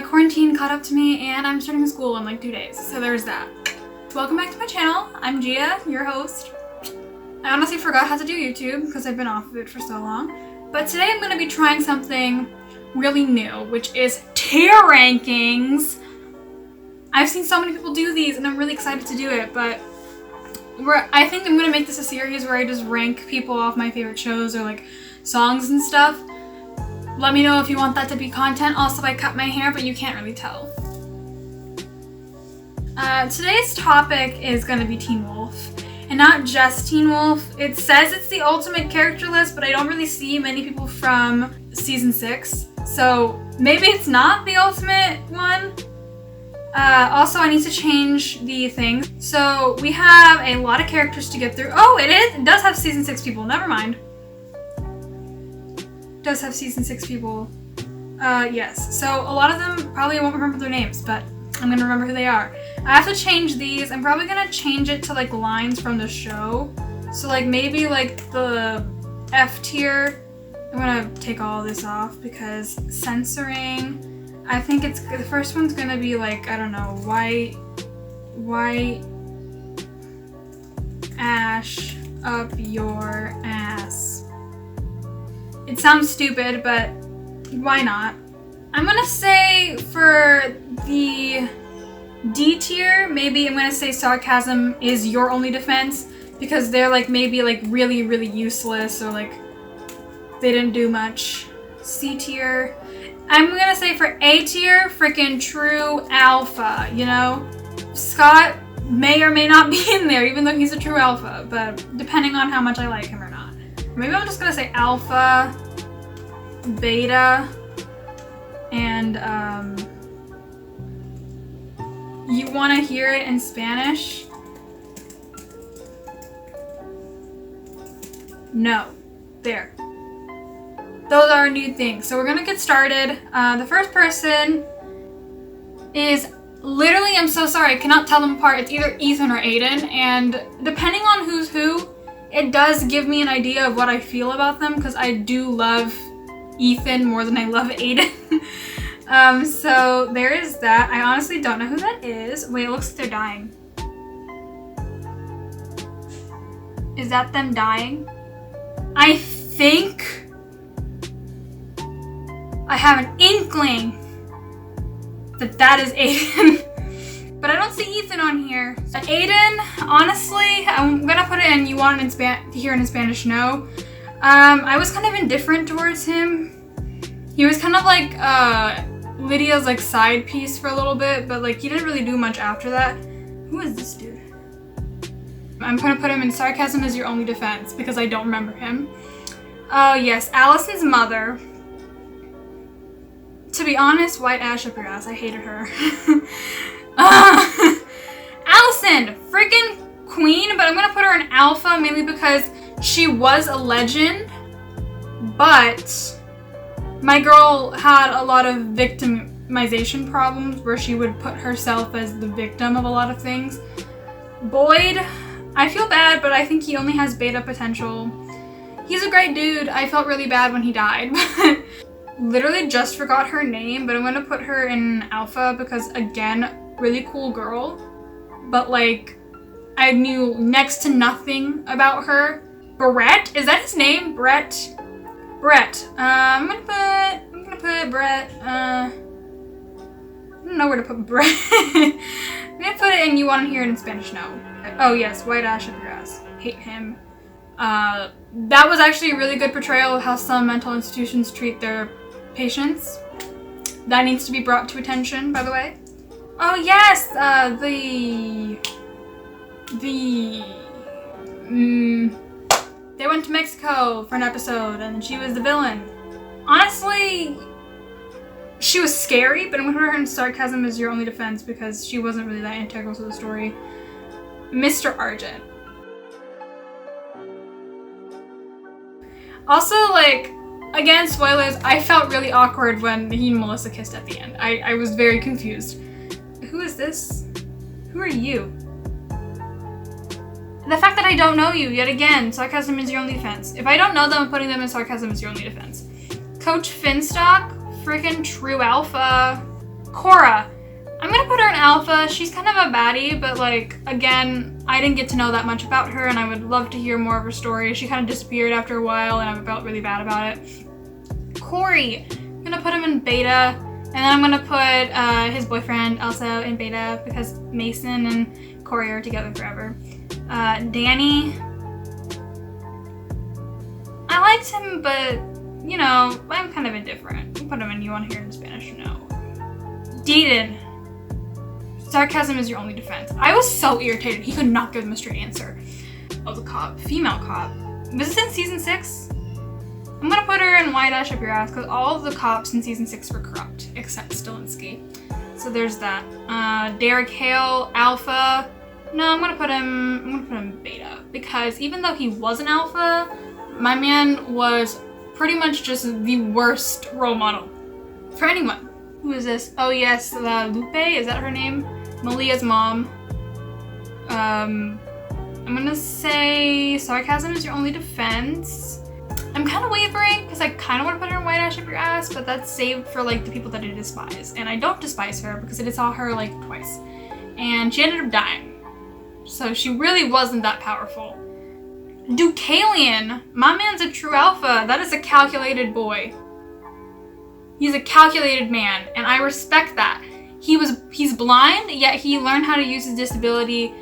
Quarantine caught up to me and I'm starting school in like 2 days, so there's that. Welcome back to my channel. I'm Gia, your host. I honestly forgot how to do YouTube because I've been off of it for so long. But today I'm going to be trying something really new, which is tier rankings. I've seen so many people do these and I'm really excited to do it, but I think I'm going to make this a series where I just rank people off my favorite shows or like songs and stuff. Let me know if you want that to be content. Also, I cut my hair, but you can't really tell. Today's topic is going to be Teen Wolf. And not just Teen Wolf. It says it's the ultimate character list, but I don't really see many people from season 6. So maybe it's not the ultimate one. Also, I need to change the thing. So we have a lot of characters to get through. Oh, it is. It does have season 6 people. Never mind. It does have season 6 people. Yes. So a lot of them probably won't remember their names, but I'm gonna remember who they are. I have to change these. I'm probably gonna change it to like lines from the show. So like maybe like the F tier. I'm gonna take all this off because censoring. I think it's the first one's gonna be like, I don't know, white ash up your ass. It sounds stupid, but why not? I'm gonna say for the D tier, maybe I'm gonna say sarcasm is your only defense because they're like maybe like really, really useless or like they didn't do much. C tier, I'm gonna say for A tier, freaking true alpha, you know? Scott may or may not be in there even though he's a true alpha, but depending on how much I like him or not. Maybe I'm just gonna say alpha, beta, and you wanna hear it in Spanish? No. There. Those are new things. So we're gonna get started. The first person is literally, I'm so sorry, I cannot tell them apart. It's either Ethan or Aiden, and depending on who's who, it does give me an idea of what I feel about them because I do love Ethan more than I love Aiden. So there is that. I honestly don't know who that is. Wait, it looks like they're dying. Is that them dying? I think I have an inkling that that is Aiden. But I don't see Ethan on here. So Aiden, honestly, I'm gonna put it in you want it to hear it in Spanish, no. I was kind of indifferent towards him. He was kind of like Lydia's like side piece for a little bit, but like he didn't really do much after that. Who is this dude? I'm gonna put him in sarcasm as your only defense because I don't remember him. Oh yes, Allison's mother. To be honest, white ash up your ass. I hated her. Allison, freaking queen, but I'm gonna put her in alpha mainly because she was a legend, but my girl had a lot of victimization problems where she would put herself as the victim of a lot of things. Boyd, I feel bad, but I think he only has beta potential. He's a great dude. I felt really bad when he died, but literally just forgot her name, but I'm gonna put her in alpha because again, really cool girl, but like I knew next to nothing about her. Brett, is that his name? Brett. I'm gonna put Brett. I don't know where to put Brett. I'm gonna put it in you want to hear it in Spanish, no. Oh yes, white ash up your ass. Hate him. That was actually a really good portrayal of how some mental institutions treat their patients. That needs to be brought to attention, by the way. Oh yes, they went to Mexico for an episode and she was the villain. Honestly, she was scary, but I'm gonna put her in sarcasm as your only defense because she wasn't really that integral to the story. Mr. Argent. Also, like, again, spoilers, I felt really awkward when he and Melissa kissed at the end. I was very confused. Who is this? Who are you? The fact that I don't know you, yet again, sarcasm is your only defense. If I don't know them, I'm putting them in sarcasm as your only defense. Coach Finstock, freaking true alpha, Cora. I'm gonna put her in alpha. She's kind of a baddie, but like, again, I didn't get to know that much about her and I would love to hear more of her story. She kind of disappeared after a while and I felt really bad about it. Corey, I'm gonna put him in beta, and then I'm gonna put his boyfriend also in beta because Mason and Corey are together forever. Danny, I liked him, but you know, I'm kind of indifferent. I'll put him in you want to hear in Spanish? No. Aiden, sarcasm is your only defense. I was so irritated. He could not give them a straight answer. Oh, the cop, female cop. Was this in season 6? I'm gonna put her in why dash up your ass because all of the cops in season 6 were corrupt, except Stilinski. So there's that. Talia Hale, alpha. No, I'm gonna put him beta because even though he was an alpha, my man was pretty much just the worst role model for anyone. Who is this? Oh yes, Lupe, is that her name? Malia's mom. I'm gonna say sarcasm is your only defense. I'm kind of wavering because I kind of want to put her in white ash up your ass, but that's saved for like the people that I despise. And I don't despise her because I saw her like twice. And she ended up dying. So she really wasn't that powerful. Deucalion, my man's a true alpha. That is a calculated boy. He's a calculated man, and I respect that. He's blind, yet he learned how to use his disability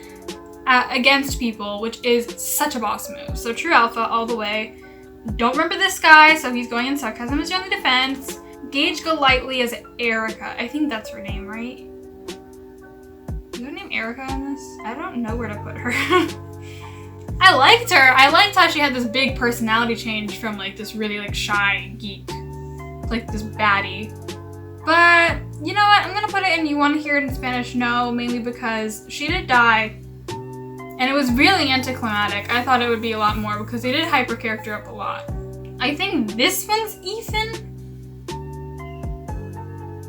against people, which is such a boss move. So true alpha all the way. Don't remember this guy, so he's going in sarcasm is your only defense. Gage Golightly as Erica. I think that's her name, right? Is her name Erica in this? I don't know where to put her. I liked her. I liked how she had this big personality change from like this really like shy geek, like this baddie. But you know what? I'm gonna put it in you want to hear it in Spanish? No, mainly because she did die. And it was really anticlimactic. I thought it would be a lot more because they did hyper character up a lot. I think this one's Ethan.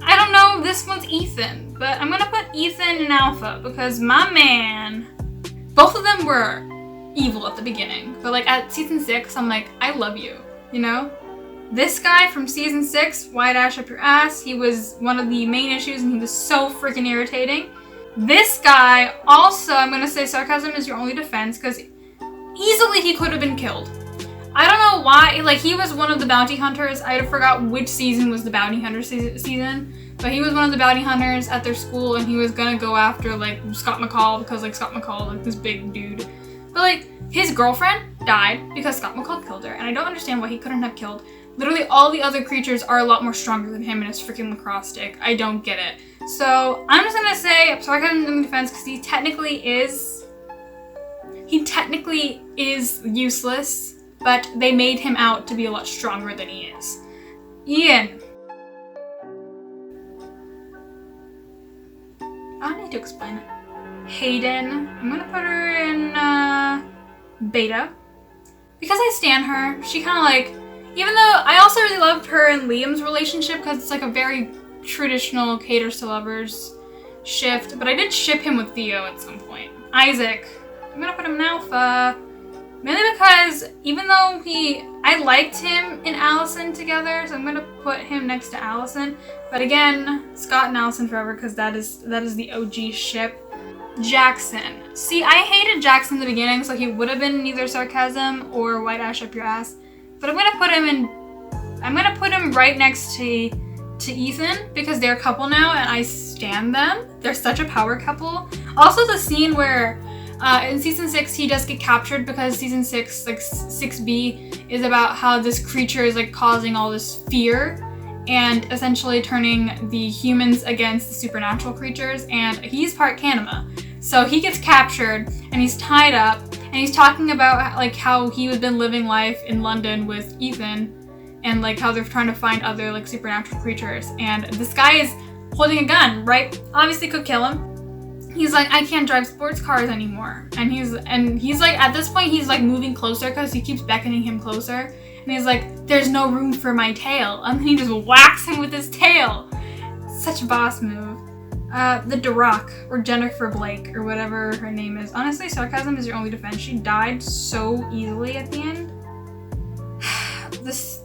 I don't know if this one's Ethan, but I'm gonna put Ethan in alpha because my man, both of them were evil at the beginning. But like at season 6, I'm like, I love you, you know? This guy from season 6, white ash up your ass, he was one of the main issues and he was so freaking irritating. This guy, also, I'm gonna say sarcasm is your only defense because easily he could have been killed. I don't know why, like he was one of the bounty hunters. I forgot which season was the bounty hunter season, but he was one of the bounty hunters at their school and he was gonna go after like Scott Mccall because like Scott Mccall, like this big dude. But like his girlfriend died because Scott Mccall killed her and I don't understand why he couldn't have killed. Literally all the other creatures are a lot more stronger than him and his freaking lacrosse stick. I don't get it. So I'm just gonna say sarcasm in defense because he technically is useless, but they made him out to be a lot stronger than he is. Ian. I don't need to explain it. Hayden. I'm gonna put her in beta because I stan her. She kind of like, even though I also really loved her and Liam's relationship because it's like a very traditional caters to lovers shift, but I did ship him with Theo at some point. Isaac, I'm gonna put him in alpha, mainly because even though I liked him and Allison together, so I'm gonna put him next to Allison. But again, Scott and Allison forever because that is the OG ship. Jackson. See, I hated Jackson in the beginning, so he would have been either sarcasm or white ash up your ass. But I'm gonna put him right next to Ethan because they're a couple now and I stan them. They're such a power couple. Also the scene where in season 6 he does get captured because season 6, like 6B, is about how this creature is like causing all this fear and essentially turning the humans against the supernatural creatures, and he's part Kanima. So he gets captured and he's tied up and he's talking about like how he had been living life in London with Ethan and like how they're trying to find other like supernatural creatures, and this guy is holding a gun, right? Obviously could kill him. He's like, I can't drive sports cars anymore. And he's like, at this point he's like moving closer because he keeps beckoning him closer. And he's like, there's no room for my tail. And then he just whacks him with his tail. Such a boss move. The Duroc, or Jennifer Blake, or whatever her name is. Honestly, sarcasm is your only defense. She died so easily at the end.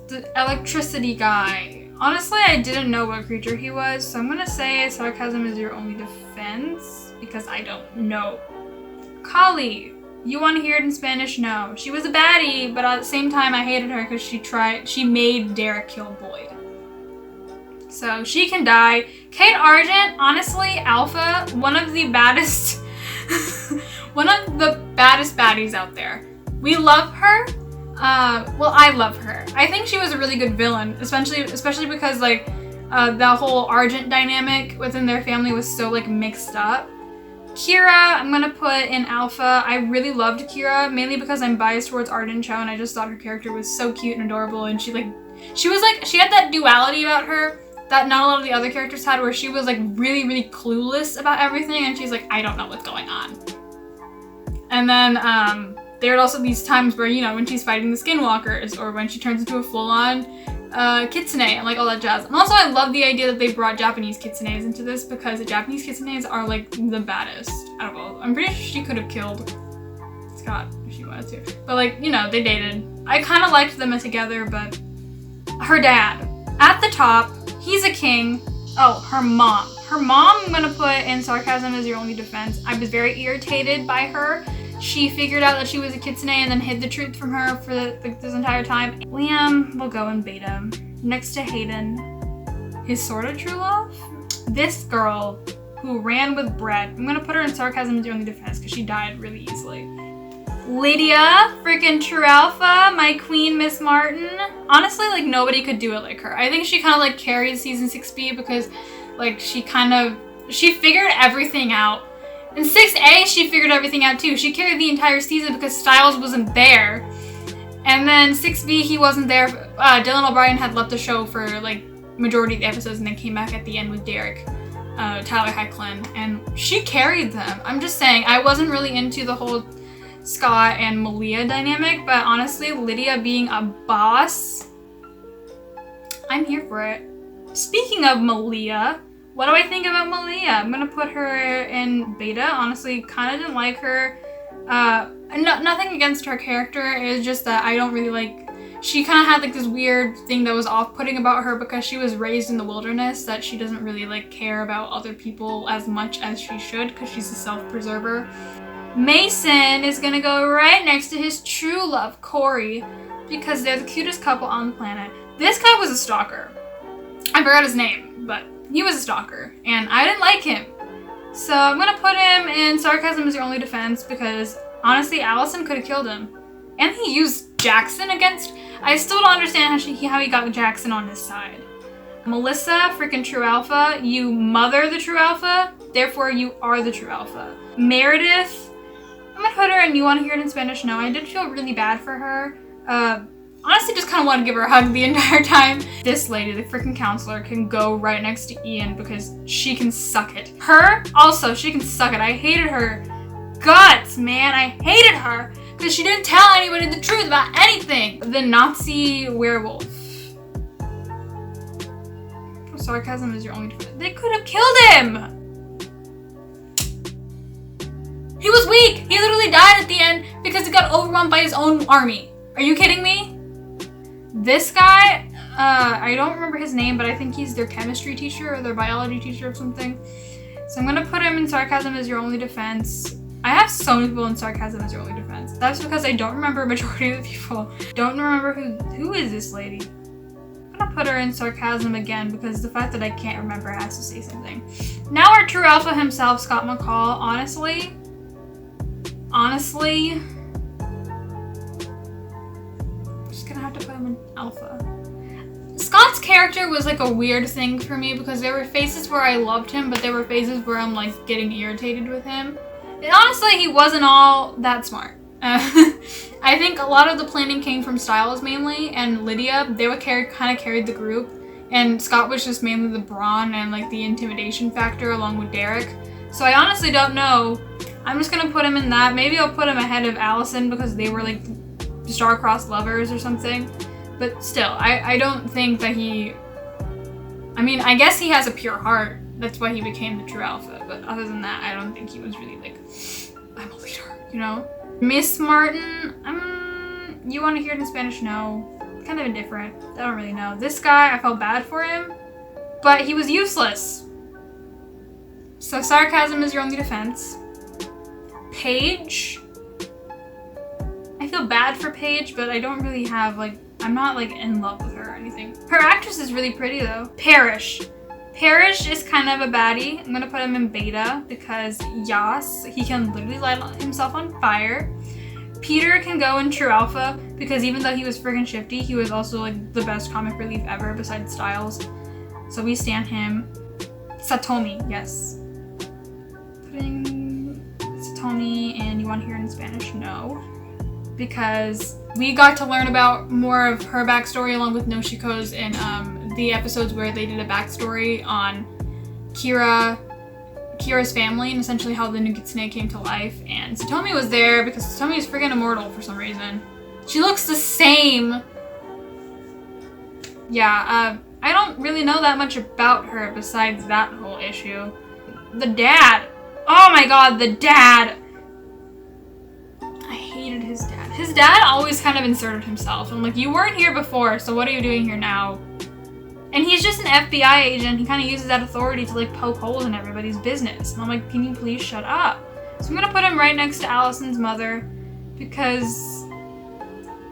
The electricity guy. Honestly, I didn't know what creature he was, so I'm gonna say sarcasm is your only defense because I don't know. Kali, you want to hear it in Spanish? No. She was a baddie, but at the same time I hated her because she made Derek kill Boyd. So she can die. Kate Argent, honestly, Alpha, one of the baddest baddies out there. We love her. Well, I love her. I think she was a really good villain, especially because like the whole Argent dynamic within their family was so like mixed up. Kira, I'm gonna put in Alpha. I really loved Kira, mainly because I'm biased towards Arden Cho, and I just thought her character was so cute and adorable, and she had that duality about her that not a lot of the other characters had, where she was like really, really clueless about everything, and she's like, I don't know what's going on. And then there are also these times where, you know, when she's fighting the Skinwalkers, or when she turns into a full-on kitsune and like all that jazz. And also I love the idea that they brought Japanese kitsunes into this, because the Japanese kitsunes are like the baddest out of all. I'm pretty sure she could have killed Scott if she wanted to. But like, you know, they dated. I kind of liked them together, but her dad. At the top, he's a king. Oh, her mom. Her mom, I'm gonna put in sarcasm as your only defense. I was very irritated by her. She figured out that she was a kitsune and then hid the truth from her for this entire time. Liam will go in beta. Next to Hayden, his sort of true love. This girl who ran with Brett, I'm gonna put her in sarcasm as your only defense because she died really easily. Lydia, freaking true alpha, my queen, Miss Martin. Honestly, like nobody could do it like her. I think she kind of like carried season 6B because like she figured everything out. In 6A, she figured everything out too. She carried the entire season because Styles wasn't there. And then 6B, he wasn't there. Dylan O'Brien had left the show for like majority of the episodes and then came back at the end with Derek, Talia Hale, and she carried them. I'm just saying, I wasn't really into the whole Scott and Malia dynamic, but honestly, Lydia being a boss, I'm here for it. Speaking of Malia, what do I think about Malia? I'm gonna put her in beta. Honestly, kind of didn't like her. Nothing against her character. It's just that I don't really like. She kind of had like this weird thing that was off-putting about her because she was raised in the wilderness, that she doesn't really like care about other people as much as she should because she's a self-preserver. Mason is gonna go right next to his true love, Corey, because they're the cutest couple on the planet. This guy was a stalker. I forgot his name, but he was a stalker, and I didn't like him. So I'm gonna put him in sarcasm as your only defense because honestly, Allison could have killed him. And he used Jackson against... I still don't understand how he got Jackson on his side. Melissa, freaking true alpha, you mother the true alpha, therefore you are the true alpha. Meredith, I'm gonna put her in You Want to Hear It in Spanish? No, I did feel really bad for her. Honestly, just kind of want to give her a hug the entire time. This lady, the freaking counselor, can go right next to Ian because she can suck it. Her, also, she can suck it. I hated her guts, man. I hated her because she didn't tell anybody the truth about anything. The Nazi werewolf. Sarcasm is your only defense. They could have killed him. He was weak. He literally died at the end because he got overwhelmed by his own army. Are you kidding me? This guy, I don't remember his name, but I think he's their chemistry teacher or their biology teacher or something. So I'm gonna put him in sarcasm as your only defense. I have so many people in sarcasm as your only defense. That's because I don't remember a majority of the people. Don't remember who is this lady. I'm gonna put her in sarcasm again because the fact that I can't remember has to say something. Now our true alpha himself, Scott Mccall, honestly, gonna have to put him in alpha. Scott's character was like a weird thing for me because there were phases where I loved him, but there were phases where I'm like getting irritated with him. And honestly, he wasn't all that smart. I think a lot of the planning came from Styles mainly, and Lydia. They would kind of carried the group, and Scott was just mainly the brawn and like the intimidation factor along with Derek. So I honestly don't know. I'm just gonna put him in that. Maybe I'll put him ahead of Allison because they were like star-crossed lovers or something, but still, I don't think that he... I mean, I guess he has a pure heart. That's why he became the true alpha, but other than that, I don't think he was really like, I'm a leader, you know? Miss Martin, You Want to Hear It in Spanish? No. kind of indifferent. I don't really know. This guy, I felt bad for him, but he was useless. So sarcasm is your only defense. Paige. I feel bad for Paige, but I don't really have, like, I'm not, like, in love with her or anything. Her actress is really pretty, though. Parrish. Parrish is kind of a baddie. I'm gonna put him in beta because, yas, he can literally light himself on fire. Peter can go in true alpha because even though he was friggin' shifty, he was also, like, the best comic relief ever besides Styles. So we stand him. Satomi, yes. Putting Satomi, and you want to hear it in Spanish? No. Because we got to learn about more of her backstory along with Noshiko's in the episodes where they did a backstory on Kira's family and essentially how the Nogitsune came to life. And Satomi was there because Satomi is friggin' immortal for some reason. She looks the same. Yeah, I don't really know that much about her besides that whole issue. The dad. Oh my god, the dad. I hated his dad. His dad always kind of inserted himself. I'm like, you weren't here before, so what are you doing here now? And he's just an FBI agent. He kind of uses that authority to, like, poke holes in everybody's business. And I'm like, can you please shut up? So I'm gonna put him right next to Allison's mother because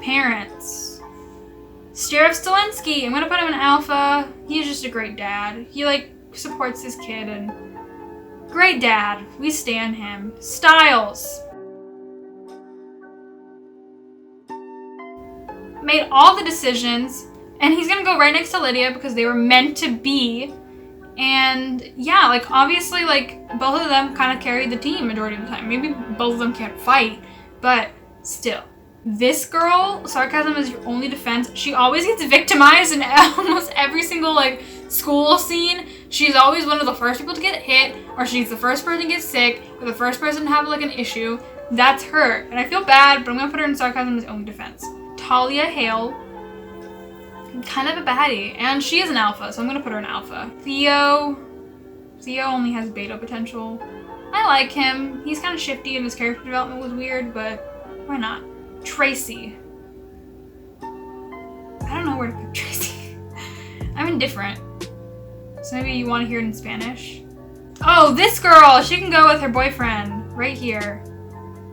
parents. Sheriff Stilinski. I'm gonna put him in alpha. He's just a great dad. He, like, supports his kid and great dad. We stan him. Styles. Made all the decisions, and he's gonna go right next to Lydia because they were meant to be. And yeah, like, obviously, like, both of them kind of carried the team majority of the time. Maybe both of them can't fight, but still. This girl, sarcasm is your only defense. She always gets victimized in almost every single, like, school scene. She's always one of the first people to get hit, or she's the first person to get sick, or the first person to have, like, an issue. That's her. And I feel bad, but I'm gonna put her in sarcasm as only defense. Talia Hale, kind of a baddie, and she is an alpha, so I'm gonna put her in alpha. Theo only has beta potential. I like him. He's kind of shifty and his character development was weird, but why not? Tracy. I don't know where to put Tracy. I'm indifferent. So maybe you want to hear it in Spanish? Oh, this girl! She can go with her boyfriend. Right here.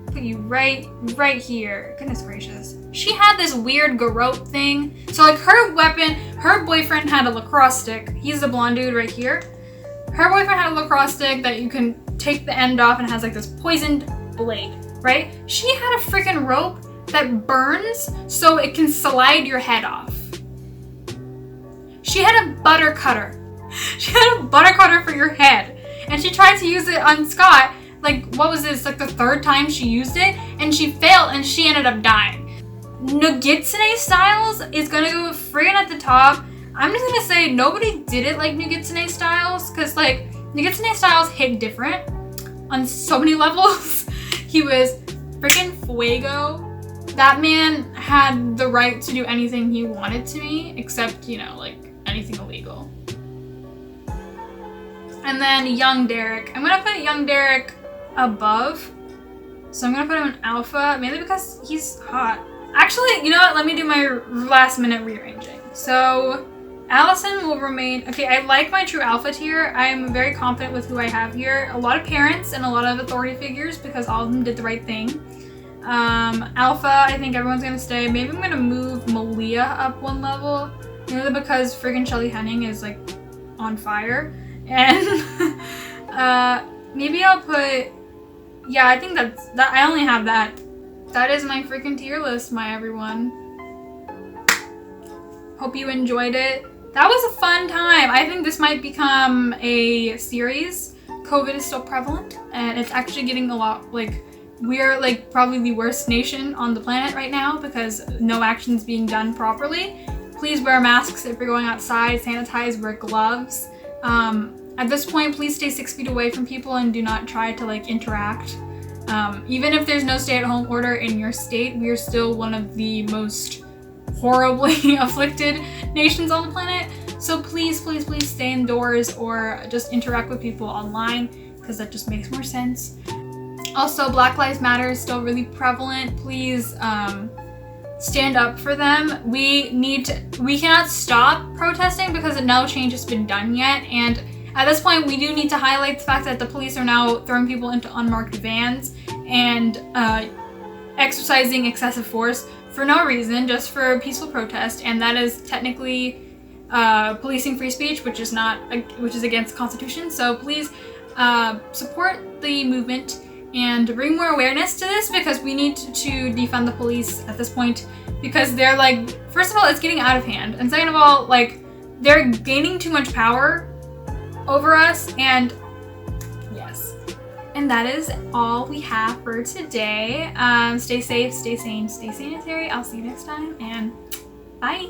Put you right here. Goodness gracious. She had this weird garrote thing. So, like, her weapon, her boyfriend had a lacrosse stick. He's the blonde dude right here. Her boyfriend had a lacrosse stick that you can take the end off and has, like, this poisoned blade, right? She had a freaking rope that burns so it can slide your head off. She had a butter cutter. She had a butter cutter for your head. And she tried to use it on Scott. Like, what was this? Like, the third time she used it? And she failed and she ended up dying. Nogitsune Styles is gonna go friggin' at the top. I'm just gonna say nobody did it like Nogitsune Styles, because, like, Nogitsune Styles hit different on so many levels. He was freaking fuego. That man had the right to do anything he wanted to me, except, you know, like, anything illegal. And then Young Derek. I'm gonna put Young Derek above. So I'm gonna put him in alpha, mainly because he's hot. Actually, you know what? Let me do my last minute rearranging. So Allison will remain. Okay, I like my true alpha tier. I'm very confident with who I have here. A lot of parents and a lot of authority figures because all of them did the right thing. Alpha, I think everyone's gonna stay. Maybe I'm gonna move Malia up one level. Mainly because friggin' Shelly Henning is, like, on fire. And maybe I'll put, yeah, I think that I only have that. That is my freaking tier list, my everyone. Hope you enjoyed it. That was a fun time. I think this might become a series. COVID is still prevalent, and it's actually getting a lot, like, we're, like, probably the worst nation on the planet right now because no action's being done properly. Please wear masks if you're going outside, sanitize, wear gloves. At this point, please stay 6 feet away from people and do not try to, like, interact. Even if there's no stay-at-home order in your state, we are still one of the most horribly afflicted nations on the planet. So please, please, please stay indoors or just interact with people online because that just makes more sense. Also, Black Lives Matter is still really prevalent. Please stand up for them. We cannot stop protesting because no change has been done yet, and at this point we do need to highlight the fact that the police are now throwing people into unmarked vans and exercising excessive force for no reason, just for peaceful protest, and that is technically policing free speech, which is against the Constitution. So please support the movement and bring more awareness to this, because we need to defund the police at this point, because they're like, first of all, it's getting out of hand, and second of all, like, they're gaining too much power over us, and yes. And that is all we have for today. Stay safe, stay sane, stay sanitary. I'll see you next time, and bye.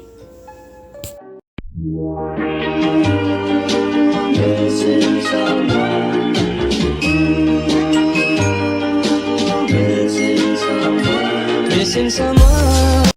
Missing someone